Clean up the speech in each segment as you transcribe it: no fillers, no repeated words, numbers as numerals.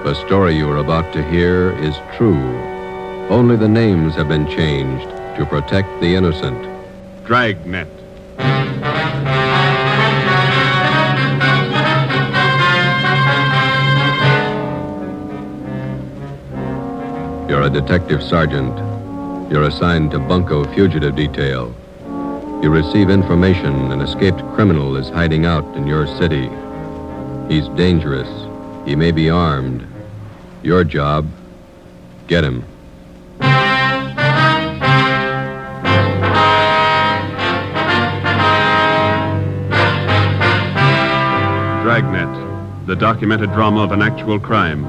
The story you are about to hear is true. Only the names have been changed to protect the innocent. Dragnet. You're a detective sergeant. You're assigned to Bunko Fugitive Detail. You receive information an escaped criminal is hiding out in your city. He's dangerous. He may be armed. Your job, get him. Dragnet, the documented drama of an actual crime.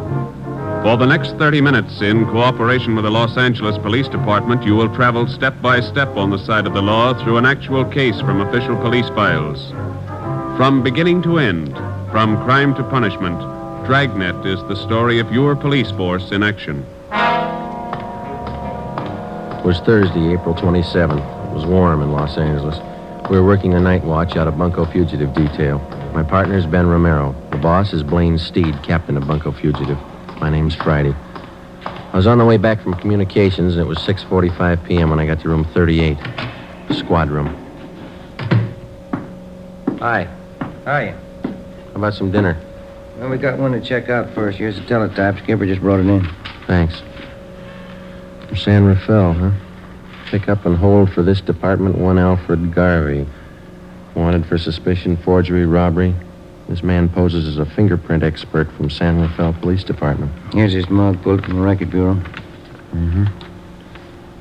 For the next 30 minutes, in cooperation with the Los Angeles Police Department, you will travel step by step on the side of the law through an actual case from official police files. From beginning to end, from crime to punishment, Dragnet is the story of your police force in action. It was Thursday, April 27th. It was warm in Los Angeles. We were working a night watch out of Bunko Fugitive Detail. My partner is Ben Romero. The boss is Blaine Steed, captain of Bunko Fugitive. My name's Friday. I was on the way back from communications, and it was 6:45 p.m. when I got to room 38, the squad room. Hi. How are you? How about some dinner? Well, we got one to check out first. Here's the teletype. Skipper just brought it in. Thanks. From San Rafael, huh? Pick up and hold for this department one Alfred Garvey. Wanted for suspicion, forgery, robbery. This man poses as a fingerprint expert from San Rafael Police Department. Here's his mug pulled from the Record Bureau. Mm-hmm.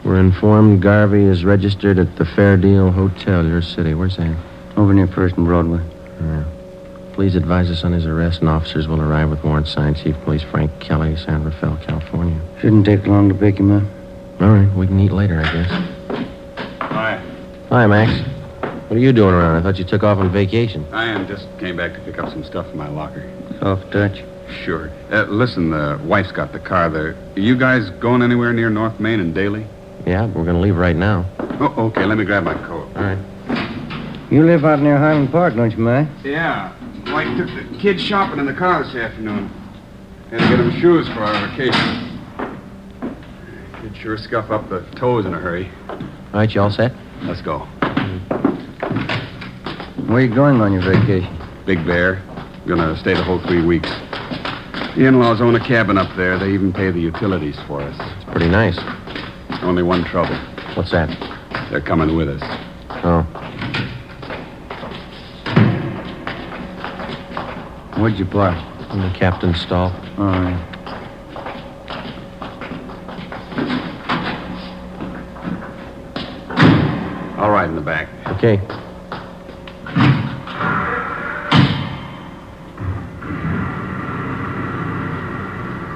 We're informed Garvey is registered at the Fair Deal Hotel, your city. Where's that? Over near First and Broadway. Yeah. Please advise us on his arrest, and officers will arrive with warrant signed Chief Police Frank Kelly, San Rafael, California. Shouldn't take long to pick him up. All right, we can eat later, I guess. Hi. Hi, Max. What are you doing around? I thought you took off on vacation. I am. Just came back to pick up some stuff in my locker. Soft touch. Sure. Listen, the wife's got the car there. Are you guys going anywhere near North Main and Daly? Yeah, we're going to leave right now. Oh, okay. Let me grab my coat. All right. You live out near Highland Park, don't you, Mac? Yeah. Wife took the kids shopping in the car this afternoon. Had to get them shoes for our vacation. Could sure scuff up the toes in a hurry. All right, you all set? Let's go. Where you going on your vacation? Big Bear. Gonna stay the whole 3 weeks. The in-laws own a cabin up there. They even pay the utilities for us. It's pretty nice. Only one trouble. What's that? They're coming with us. Oh. Where'd you park? In the captain's stall. All right. All right, in the back. Okay.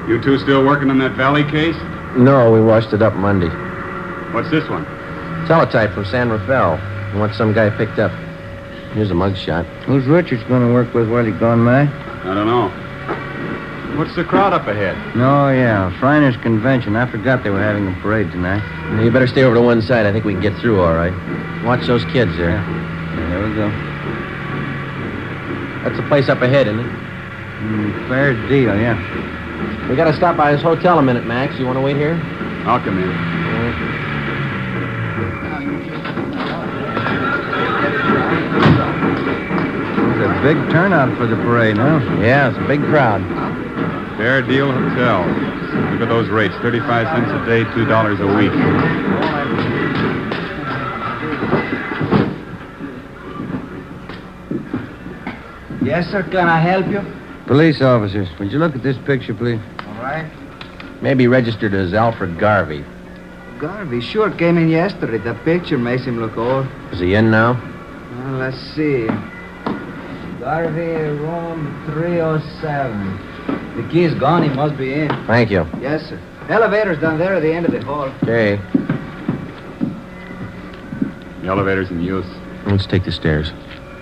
You two still working on that Valley case? No, we washed it up Monday. What's this one? Teletype from San Rafael. What some guy picked up. Here's a mugshot. Who's Richards going to work with while he's gone, Mac? I don't know. What's the crowd up ahead? Oh, yeah. Shriners Convention. I forgot they were having a parade tonight. You better stay over to one side. I think we can get through all right. Watch those kids there. Yeah, there we go. That's the place up ahead, isn't it? Fair deal, yeah. We got to stop by his hotel a minute, Max. You want to wait here? I'll come in. It's a big turnout for the parade, huh? Yeah, it's a big crowd. Fair Deal Hotel. Look at those rates. 35 cents a day, $2 a week. Yes, sir. Can I help you? Police officers, would you look at this picture, please? All right. Maybe registered as Alfred Garvey. Garvey sure came in yesterday. The picture makes him look old. Is he in now? Well, let's see. Garvey, room 307. The key's gone. He must be in. Thank you. Yes, sir. Elevator's down there at the end of the hall. Okay. The elevator's in use. Let's take the stairs.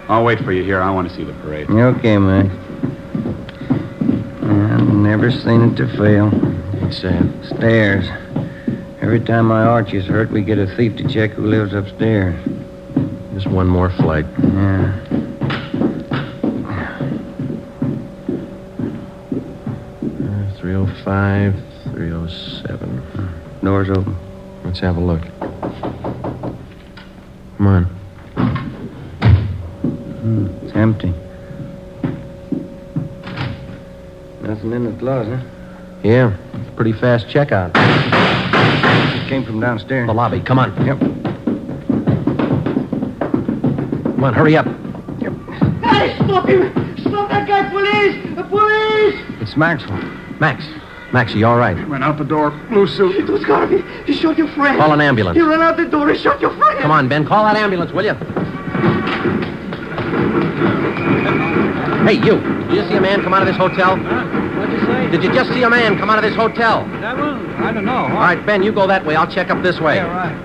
I'll wait for you here. I want to see the parade. Okay, Mac. I've never seen it to fail. It's Stairs. Every time my arch is hurt, we get a thief to check who lives upstairs. just one more flight. Yeah. 303. 45307. Door's open. Let's have a look. Come on. It's empty. Nothing in the closet. Yeah, pretty fast checkout. It came from downstairs. The lobby. Come on. Yep. Come on, hurry up. Hey, stop him! Stop that guy, police! The police! It's Maxwell. Max, are you all right? Went out the door, blue suit. It was Garvey. He shot your friend. Call an ambulance. He ran out the door. He shot your friend. Come on, Ben, call that ambulance, will you? Hey, you. Did you see a man come out of this hotel? What'd you say? Did you just see a man come out of this hotel? That one? I don't know. All right, Ben, you go that way. I'll check up this way. Yeah, right.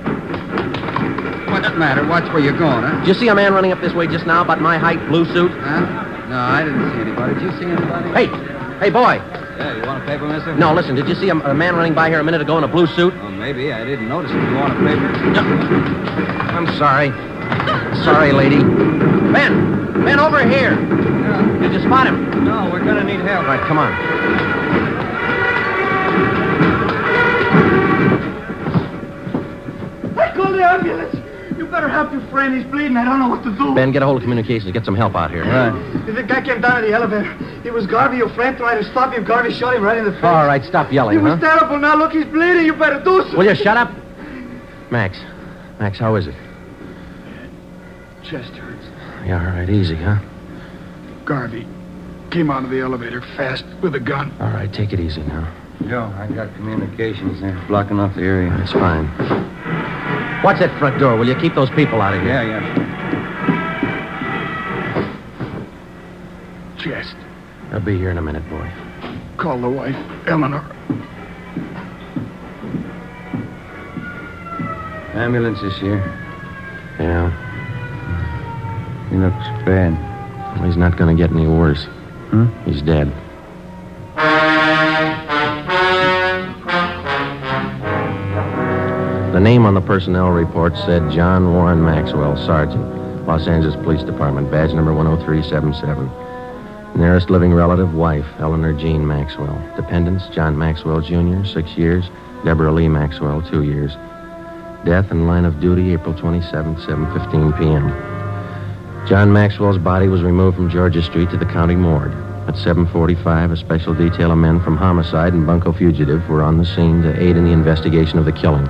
What's the matter? Watch where you're going, huh? Did you see a man running up this way just now, about my height, blue suit? Huh? No, I didn't see anybody. Did you see anybody? Hey, boy. Yeah, you want a paper, mister? No, listen, did you see a man running by here a minute ago in a blue suit? Oh, maybe. I didn't notice it. You want a paper? No. I'm sorry. Sorry, lady. Ben, over here. Yeah. Did you spot him? No, we're gonna need help. All right, come on. I called the ambulance. You better help your friend. He's bleeding. I don't know what to do. Ben, get a hold of communications. Get some help out here. Right. The guy came down in the elevator. It was Garvey. Your friend tried to stop him. Garvey shot him right in the face. All right, stop yelling, He was huh? terrible. Now, look, he's bleeding. You better do something. Will you shut up? Max, how is it? Chest hurts. Yeah, all right, easy, huh? Garvey came out of the elevator fast with a gun. All right, take it easy now. Joe, I got communications there, blocking off the area. It's fine. Watch that front door. Will you keep those people out of here? Yeah. Chest. I'll be here in a minute, boy. Call the wife, Eleanor. Ambulance is here. Yeah, He looks bad. well, he's not going to get any worse. He's dead. The name on the personnel report said John Warren Maxwell, Sergeant, Los Angeles Police Department, badge number 10377. Nearest living relative, wife, Eleanor Jean Maxwell. Dependents, John Maxwell Jr., 6 years. Deborah Lee Maxwell, 2 years. Death in line of duty, April 27, 7:15 p.m. John Maxwell's body was removed from Georgia Street to the county morgue. At 7:45, a special detail of men from homicide and bunco fugitive were on the scene to aid in the investigation of the killing.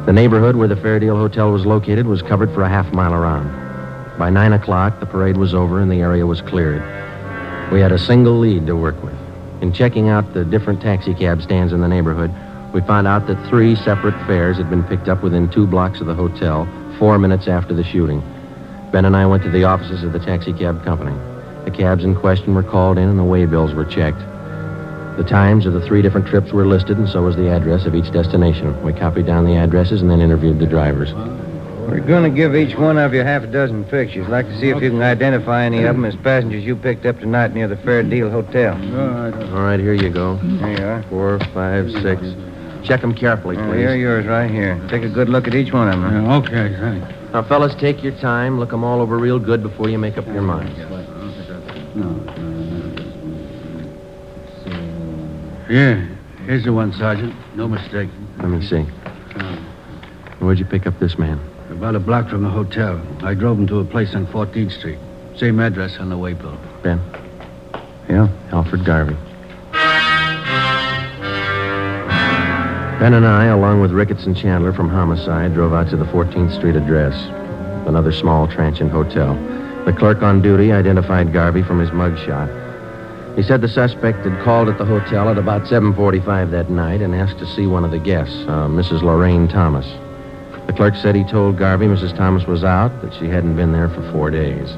The neighborhood where the Fairdale Hotel was located was covered for a half mile around. By 9 o'clock, the parade was over and the area was cleared. We had a single lead to work with. In checking out the different taxi cab stands in the neighborhood, we found out that 3 separate fares had been picked up within 2 blocks of the hotel 4 minutes after the shooting. Ben and I went to the offices of the taxi cab company. The cabs in question were called in and the way bills were checked. The times of the 3 different trips were listed, and so was the address of each destination. We copied down the addresses and then interviewed the drivers. We're going to give each one of you half a dozen pictures. Like to see if you can identify any of them as passengers you picked up tonight near the Fairdale Hotel. All right, here you go. There you are. 4, 5, 6. Check them carefully, please. Here are yours right here. Take a good look at each one of them. huh? Okay, thanks. Now, fellas, take your time. Look them all over real good before you make up your mind. Yeah, here's the one, Sergeant. No mistake. Let me see. Where'd you pick up this man? About a block from the hotel. I drove him to a place on 14th Street. Same address on the waybill. Ben? Yeah? Alfred Garvey. Ben and I, along with Ricketts and Chandler from Homicide, drove out to the 14th Street address, another small transient hotel. The clerk on duty identified Garvey from his mugshot. He said the suspect had called at the hotel at about 7:45 that night and asked to see one of the guests, Mrs. Lorraine Thomas. The clerk said he told Garvey Mrs. Thomas was out, that she hadn't been there for 4 days.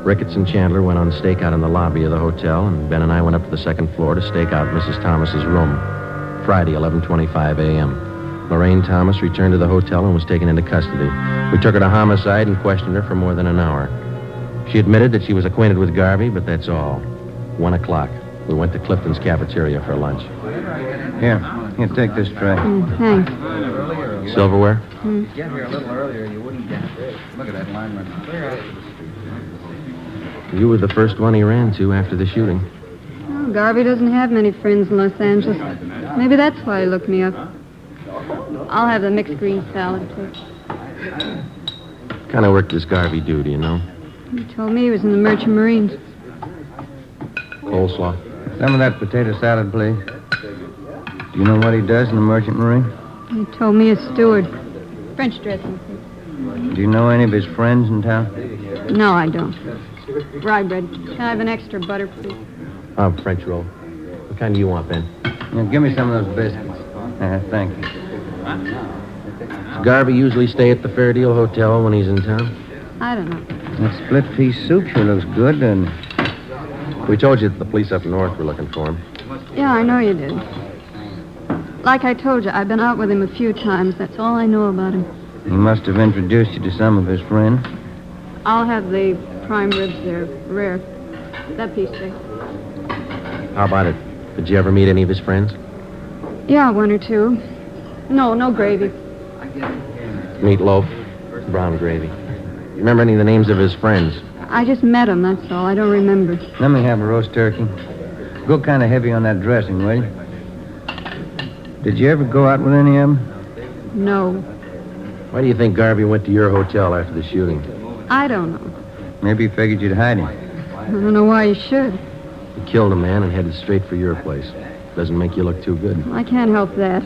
Ricketts and Chandler went on stakeout in the lobby of the hotel, and Ben and I went up to the second floor to stake out Mrs. Thomas's room. Friday, 11:25 a.m. Lorraine Thomas returned to the hotel and was taken into custody. We took her to Homicide and questioned her for more than an hour. She admitted that she was acquainted with Garvey, but that's all. 1 o'clock. We went to Clifton's cafeteria for lunch. Here, take this tray. Thanks. Silverware? Get here a little earlier, you wouldn't get it. Look at that lineman. You were the first one he ran to after the shooting. Oh, Garvey doesn't have many friends in Los Angeles. Maybe that's why he looked me up. I'll have the mixed green salad, please. What kind of work does Garvey do, do you know? He told me he was in the Merchant Marines. Coleslaw. Some of that potato salad, please. Do you know what he does in the Merchant Marine? He told me he's steward. French dressing, please. Do you know any of his friends in town? No, I don't. Rye bread. Can I have an extra butter, please? French roll. What kind do you want, Ben? Now, give me some of those biscuits. Thank you. Does Garvey usually stay at the Fair Deal Hotel when he's in town? I don't know. That split-piece soup sure looks good, doesn't it? We told you that the police up north were looking for him. Yeah, I know you did. Like I told you, I've been out with him a few times. That's all I know about him. He must have introduced you to some of his friends. I'll have the prime ribs there, rare. That piece there. How about it? Did you ever meet any of his friends? Yeah, one or two. No gravy. Meatloaf, brown gravy. Remember any of the names of his friends? I just met him, that's all. I don't remember. Let me have a roast turkey. Go kind of heavy on that dressing, will you? Did you ever go out with any of them? No. Why do you think Garvey went to your hotel after the shooting? I don't know. Maybe he figured you'd hide him. I don't know why you should. He killed a man and headed straight for your place. Doesn't make you look too good. I can't help that.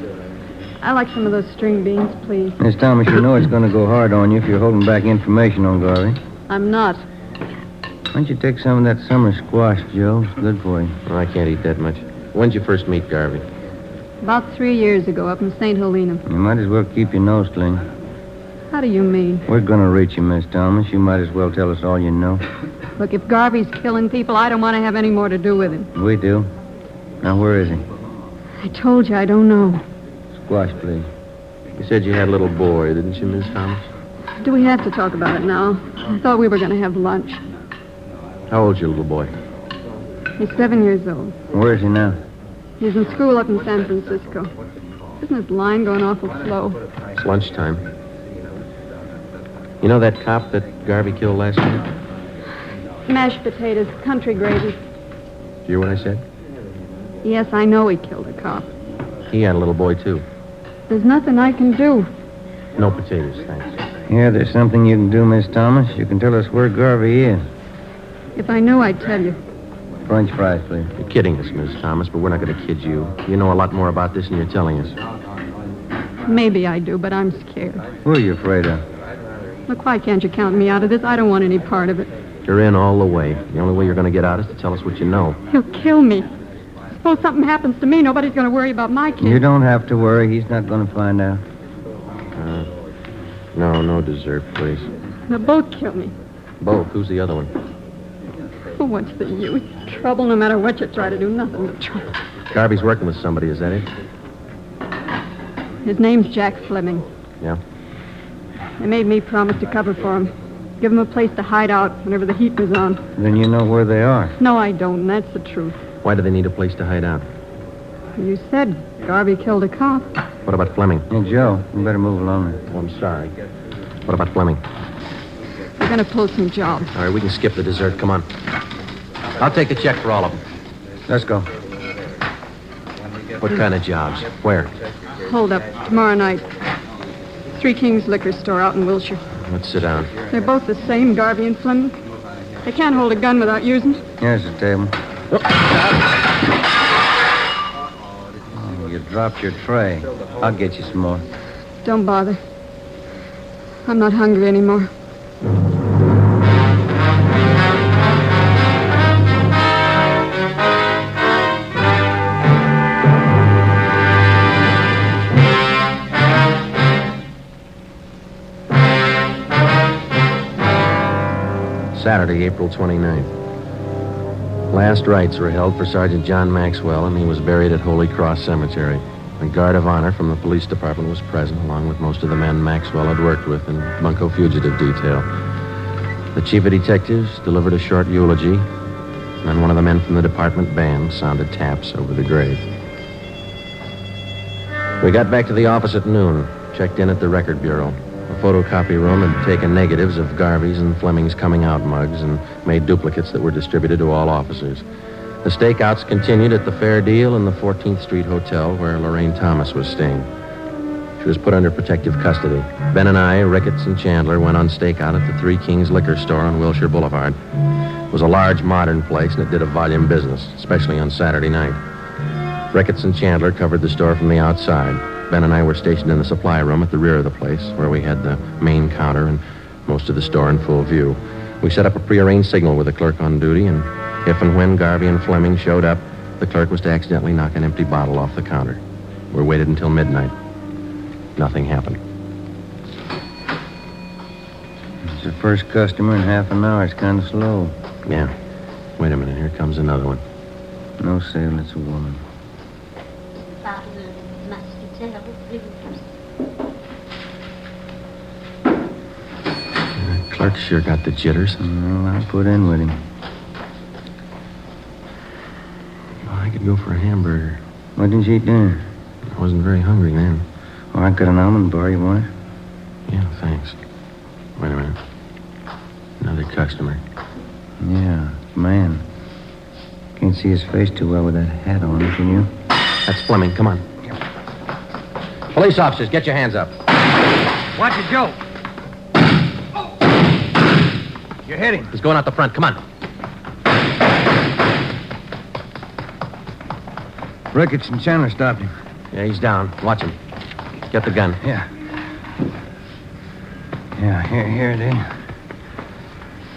I like some of those string beans, please. Miss Thomas, you know it's going to go hard on you if you're holding back information on Garvey. I'm not. Why don't you take some of that summer squash, Joe? It's good for you. Well, I can't eat that much. When'd you first meet Garvey? About 3 years ago, up in St. Helena. You might as well keep your nose clean. How do you mean? We're going to reach you, Miss Thomas. You might as well tell us all you know. Look, if Garvey's killing people, I don't want to have any more to do with him. We do. Now, where is he? I told you I don't know. Squash, please. You said you had a little boy, didn't you, Miss Thomas? Do we have to talk about it now? I thought we were going to have lunch. How old's your little boy? He's 7 years old. Where is he now? He's in school up in San Francisco. Isn't his line going awful slow? It's lunchtime. You know that cop that Garvey killed last night? Mashed potatoes, country gravy. Did you hear what I said? Yes, I know he killed a cop. He had a little boy, too. There's nothing I can do. No potatoes, thanks. Yeah, there's something you can do, Miss Thomas. You can tell us where Garvey is. If I knew, I'd tell you. French fries, please. You're kidding us, Miss Thomas, but we're not going to kid you. You know a lot more about this than you're telling us. Maybe I do, but I'm scared. Who are you afraid of? Look, why can't you count me out of this? I don't want any part of it. You're in all the way. The only way you're going to get out is to tell us what you know. He'll kill me. Suppose something happens to me, nobody's going to worry about my kid. You don't have to worry. He's not going to find out. No dessert, please. They'll both kill me. Both? Who's the other one? Well, what's the use? Trouble, no matter what you try to do, nothing but trouble. Garvey's working with somebody, is that it? His name's Jack Fleming. Yeah? They made me promise to cover for him. Give him a place to hide out whenever the heat was on. Then you know where they are. No, I don't, and that's the truth. Why do they need a place to hide out? You said Garvey killed a cop. What about Fleming? Hey, Joe, you better move along. Oh, I'm sorry. What about Fleming? We're going to pull some jobs. All right, we can skip the dessert. Come on. I'll take a check for all of them. Let's go. What kind of jobs? Where? Hold up. Tomorrow night. Three Kings Liquor Store out in Wilshire. Let's sit down. They're both the same, Garvey and Fleming. They can't hold a gun without using it. Here's the table. Oh, you dropped your tray. I'll get you some more. Don't bother. I'm not hungry anymore. Saturday, April 29th. Last rites were held for Sergeant John Maxwell, and he was buried at Holy Cross Cemetery. A guard of honor from the police department was present, along with most of the men Maxwell had worked with in Bunko Fugitive Detail. The chief of detectives delivered a short eulogy, and then one of the men from the department band sounded taps over the grave. We got back to the office at noon, checked in at the record bureau. The photocopy room had taken negatives of Garvey's and Fleming's coming out mugs and made duplicates that were distributed to all officers. The stakeouts continued at the Fair Deal and the 14th Street Hotel where Lorraine Thomas was staying. She was put under protective custody. Ben and I, Ricketts and Chandler, went on stakeout at the Three Kings Liquor Store on Wilshire Boulevard. It was a large, modern place, and it did a volume business, especially on Saturday night. Ricketts and Chandler covered the store from the outside. Ben and I were stationed in the supply room at the rear of the place, where we had the main counter and most of the store in full view. We set up a prearranged signal with the clerk on duty, and if and when Garvey and Fleming showed up, the clerk was to accidentally knock an empty bottle off the counter. We waited until midnight. Nothing happened. It's the first customer in half an hour. It's kind of slow. Yeah. Wait a minute. Here comes another one. No sale. It's a woman. The clerk sure got the jitters. Well, I'll put in with him. Well, I could go for a hamburger. What did you eat dinner? I wasn't very hungry then. Oh, I got an almond bar. You want it? Yeah, thanks. Wait a minute. Another customer. Yeah, man. Can't see his face too well with that hat on, can you? That's Fleming. Come on. Police officers, get your hands up. Watch it, Joe. You're hitting. He's going out the front. Come on. Ricketts and Chandler stopped him. Yeah, he's down. Watch him. Get the gun. Yeah. Yeah, here it is.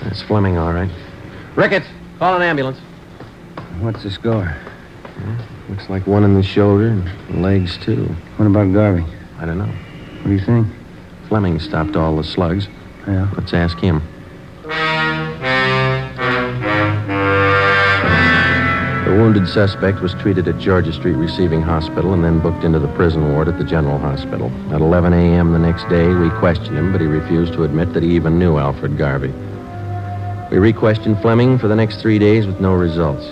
That's Fleming, all right. Ricketts, call an ambulance. What's the score? Looks like one in the shoulder and legs, too. What about Garvey? I don't know. What do you think? Fleming stopped all the slugs. Yeah. Let's ask him. The wounded suspect was treated at Georgia Street Receiving Hospital and then booked into the prison ward at the General Hospital. At 11 a.m. the next day, we questioned him, but he refused to admit that he even knew Alfred Garvey. We re-questioned Fleming for the next 3 days with no results.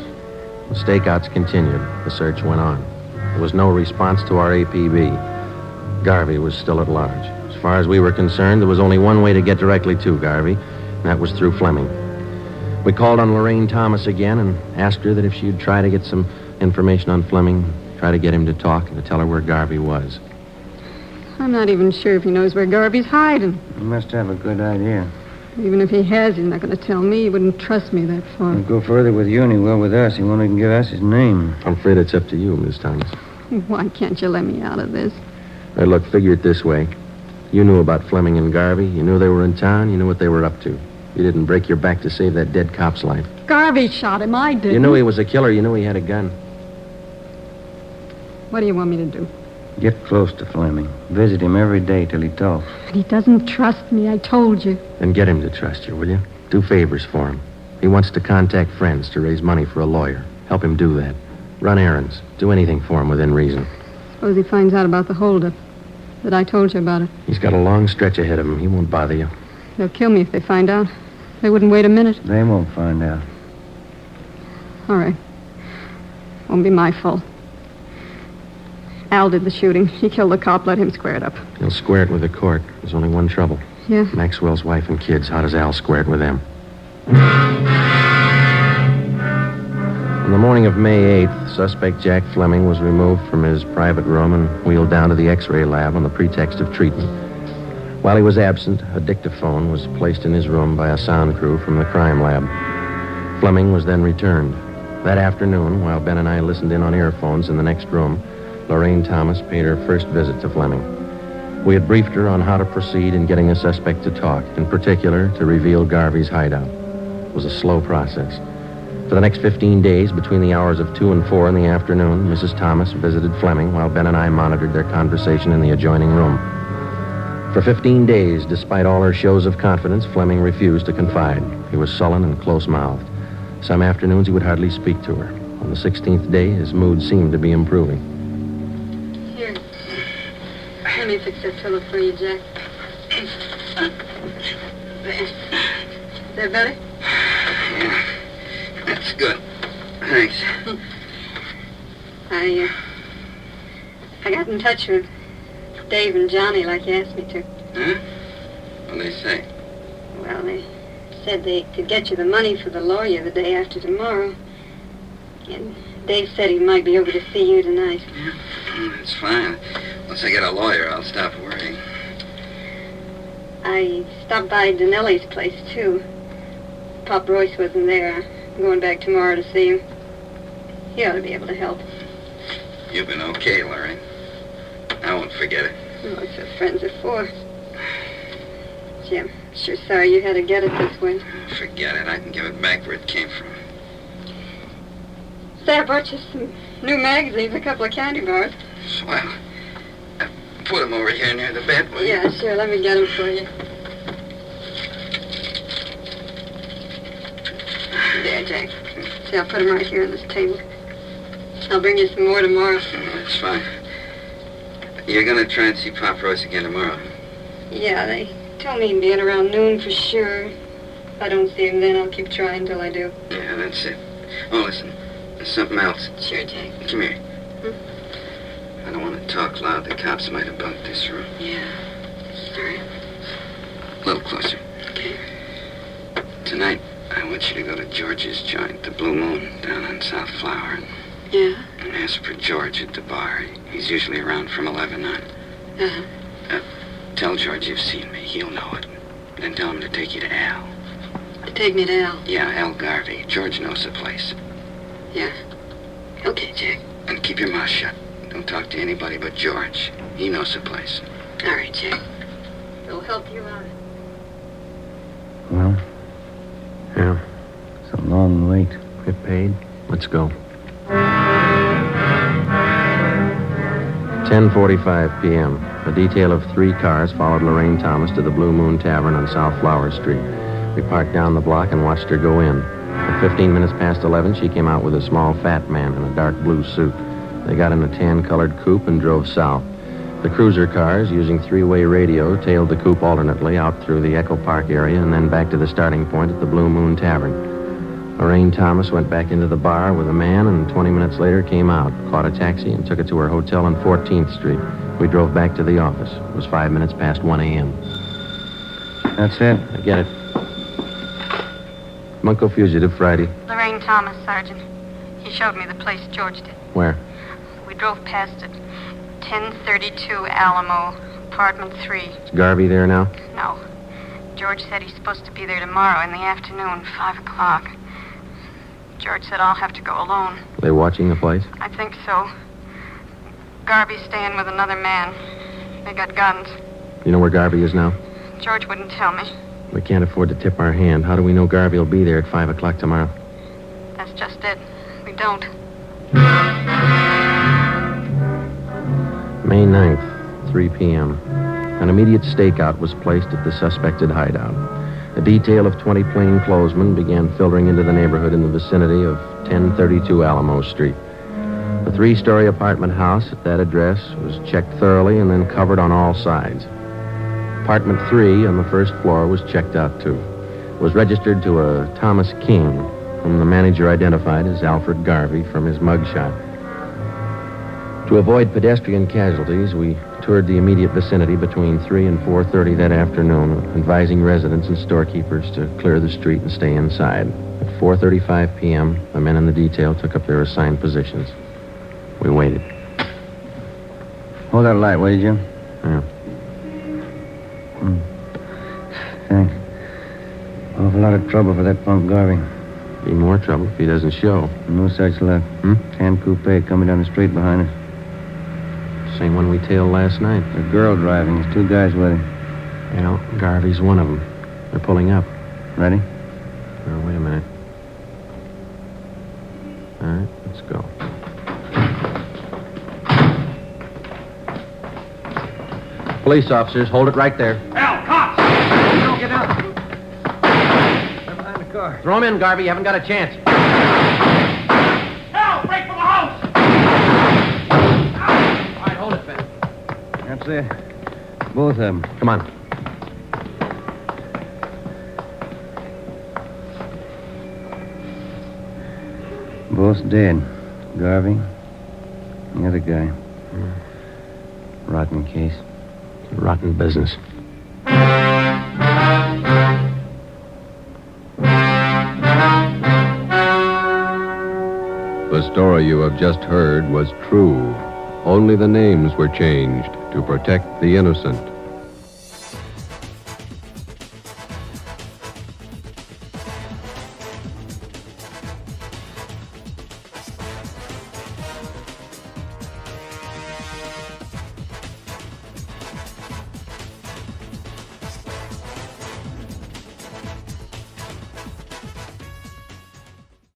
The stakeouts continued. The search went on. There was no response to our APB. Garvey was still at large. As far as we were concerned, there was only one way to get directly to Garvey, and that was through Fleming. We called on Lorraine Thomas again and asked her that if she'd try to get some information on Fleming, try to get him to talk and to tell her where Garvey was. I'm not even sure if he knows where Garvey's hiding. You must have a good idea. Even if he has, he's not going to tell me. He wouldn't trust me that far. He'll go further with you than he will with us. He won't even give us his name. I'm afraid it's up to you, Miss Thomas. Why can't you let me out of this? Hey, look, figure it this way. You knew about Fleming and Garvey. You knew they were in town. You knew what they were up to. You didn't break your back to save that dead cop's life. Garvey shot him. I didn't. You knew he was a killer. You knew he had a gun. What do you want me to do? Get close to Fleming. Visit him every day till he talks. But he doesn't trust me, I told you. Then get him to trust you, will you? Do favors for him. He wants to contact friends to raise money for a lawyer. Help him do that. Run errands. Do anything for him within reason. Suppose he finds out about the holdup. That I told you about it. He's got a long stretch ahead of him. He won't bother you. They'll kill me if they find out. They wouldn't wait a minute. They won't find out. All right. Won't be my fault. Al did the shooting. He killed the cop. Let him square it up. He'll square it with the court. There's only one trouble. Yeah? Maxwell's wife and kids. How does Al square it with them? On the morning of May 8th, suspect Jack Fleming was removed from his private room and wheeled down to the X-ray lab on the pretext of treatment. While he was absent, a dictaphone was placed in his room by a sound crew from the crime lab. Fleming was then returned. That afternoon, while Ben and I listened in on earphones in the next room, Lorraine Thomas paid her first visit to Fleming. We had briefed her on how to proceed in getting the suspect to talk, in particular, to reveal Garvey's hideout. It was a slow process. For the next 15 days, between the hours of 2 and 4 in the afternoon, Mrs. Thomas visited Fleming while Ben and I monitored their conversation in the adjoining room. For 15 days, despite all her shows of confidence, Fleming refused to confide. He was sullen and close-mouthed. Some afternoons, he would hardly speak to her. On the 16th day, his mood seemed to be improving. Here. Let me fix that pillow for you, Jack. There. Is that better? Yeah. That's good. Thanks. I got in touch with Dave and Johnny like you asked me to. Huh? What'd they say? Well, they said they could get you the money for the lawyer the day after tomorrow. And Dave said he might be over to see you tonight. That's fine. Once I get a lawyer, I'll stop worrying. I stopped by Danelli's place, too. Pop Royce wasn't there. I'm going back tomorrow to see him. He ought to be able to help. You've been okay, Larry. I won't forget it. Oh, that's what friends are for. Gee, I'm sure sorry you had to get it this way. Forget it. I can give it back where it came from. Say, I brought you some new magazines, a couple of candy bars. Swell. Put them over here near the bed, will you? Yeah, sure. Let me get them for you. There, Jack. See, I'll put them right here on this table. I'll bring you some more tomorrow. That's fine. You're going to try and see Pop Royce again tomorrow? Yeah, they told me he'd be in around noon for sure. If I don't see him then, I'll keep trying till I do. Yeah, that's it. Oh, listen. There's something else. Sure, Jack. Come here. I don't want to talk loud. The cops might have bunked this room. Yeah. Sorry. A little closer. Okay. Tonight, I want you to go to George's joint, the Blue Moon, down on South Flower. Yeah? And ask for George at the bar. He's usually around from 11 on. Uh-huh. Tell George you've seen me. He'll know it. Then tell him to take you to Al. To take me to Al? Yeah, Al Garvey. George knows the place. Yeah. Okay, Jack. And keep your mouth shut. Don't talk to anybody but George. He knows the place. All right, Jack. It'll help you out. Well, Yeah. it's a long wait. Get paid. Let's go. 10:45 p.m. A detail of 3 cars followed Lorraine Thomas to the Blue Moon Tavern on South Flower Street. We parked down the block and watched her go in. At 15 minutes past 11, she came out with a small fat man in a dark blue suit. They got in a tan-colored coupe and drove south. The cruiser cars, using 3-way radio, tailed the coupe alternately out through the Echo Park area and then back to the starting point at the Blue Moon Tavern. Lorraine Thomas went back into the bar with a man and 20 minutes later came out, caught a taxi, and took it to her hotel on 14th Street. We drove back to the office. It was 5 minutes past 1 a.m. That's it? I get it. Bunko Fugitive, Friday. Lorraine Thomas, Sergeant. He showed me the place George did. Where? We drove past it. 1032 Alamo, apartment 3. Is Garvey there now? No. George said he's supposed to be there tomorrow in the afternoon, 5 o'clock. George said I'll have to go alone. Are they watching the place? I think so. Garvey's staying with another man. They got guns. You know where Garvey is now? George wouldn't tell me. We can't afford to tip our hand. How do we know Garvey will be there at 5 o'clock tomorrow? That's just it. We don't. May 9th, 3 p.m. An immediate stakeout was placed at the suspected hideout. A detail of 20 plainclothesmen began filtering into the neighborhood in the vicinity of 1032 Alamo Street. The 3-story apartment house at that address was checked thoroughly and then covered on all sides. Apartment 3 on the first floor was checked out, too. It was registered to a Thomas King, whom the manager identified as Alfred Garvey from his mugshot. To avoid pedestrian casualties, we toured the immediate vicinity between 3 and 4:30 that afternoon, advising residents and storekeepers to clear the street and stay inside. At 4:35 p.m., the men in the detail took up their assigned positions. We waited. Hold that light, will you, Jim? Yeah. Thanks. Awful lot of trouble for that punk Garvey. Be more trouble if he doesn't show. No such luck. Tan coupe coming down the street behind us. Same one we tailed last night. A girl driving. There's 2 guys with her. Well, Garvey's one of them. They're pulling up. Ready? Oh, wait a minute. All right, let's go. Police officers, hold it right there. Al, cops! Don't get down. They're behind the car. Throw him in, Garvey. You haven't got a chance. Al, break for the house! All right, hold it, Ben. That's it. Both of them. Come on. Both dead. Garvey, the other guy. Rotten case. Rotten business. The The story you have just heard was true. Only the names were changed to protect the innocent.